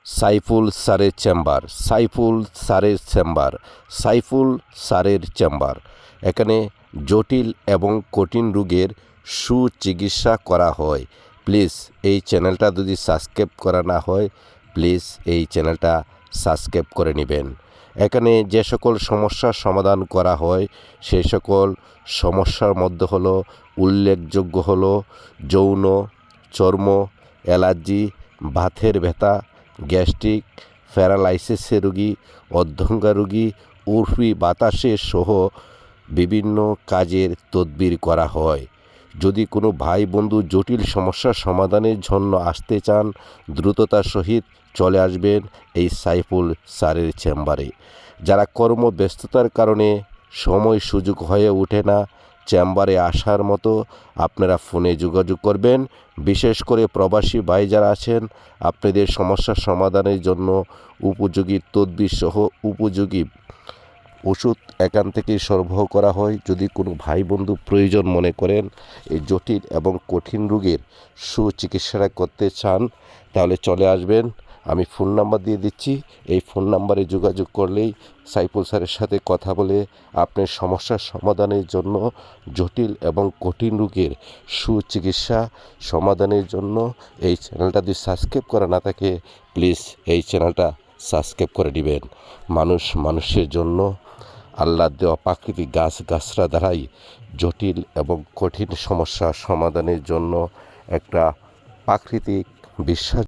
সাইফুল স্যারের চেম্বার, সাইফুল স্যারের চেম্বার, সাইফুল স্যারের চেম্বার। এখানে জটিল এবং কঠিন রোগের সুচিকিৎসা করা হয়। প্লিজ এই চ্যানেলটা যদি সাবস্ক্রাইব করা না হয়, প্লিজ এই চ্যানেলটা সাবস্ক্রাইব করে নেবেন। এখানে যে সকল সমস্যার সমাধান করা হয় সেই সকল সমস্যার মধ্যে হলো উল্লেখযোগ্য হলো যৌন, চর্ম, অ্যালার্জি, বাতের ব্যথা, গ্যাস্ট্রিক, প্যারালাইসিসের রোগী, অর্ধঙ্গা রোগী, উর্ফি বাতাসে সহ বিভিন্ন কাজের তদবির করা হয়। যদি কোনো ভাই বন্ধু জটিল সমস্যার সমাধানের জন্য আসতে চান, দ্রুততার সহিত চলে আসবেন এই সাইফুল স্যারের চেম্বারে। যারা কর্মব্যস্ততার কারণে সময় সুযোগ হয়ে ওঠে না চেম্বারে আসার মতো, আপনারা ফোনে যোগাযোগ করবেন। বিশেষ করে প্রবাসী ভাই যারা আছেন, আপনাদের সমস্যার সমাধানের জন্য উপযোগী তদবির সহ উপযোগী ওষুধ এখান থেকেই সরবরাহ করা হয়। যদি কোনো ভাই বন্ধু প্রয়োজন মনে করেন এই জটিল এবং কঠিন রোগের সুচিকিৎসাটা করতে চান, তাহলে চলে আসবেন। আমি ফোন নাম্বার দিয়ে দিচ্ছি, এই ফোন নাম্বারে যোগাযোগ করলেই সাইফুল স্যারের সাথে কথা বলে আপনার সমস্যার সমাধানের জন্য, জটিল এবং কঠিন রোগের সুচিকিৎসা সমাধানের জন্য এই চ্যানেলটা যদি সাবস্ক্রাইব করা না থাকে, প্লিজ এই চ্যানেলটা সাবস্ক্রাইব করে দিবেন। মানুষ মানুষের জন্য আল্লাহ দেওয়া প্রাকৃতিক গাছগাছরা দ্বারাই জটিল এবং কঠিন সমস্যা সমাধানের জন্য একটা প্রাকৃতিক বিশ্বাস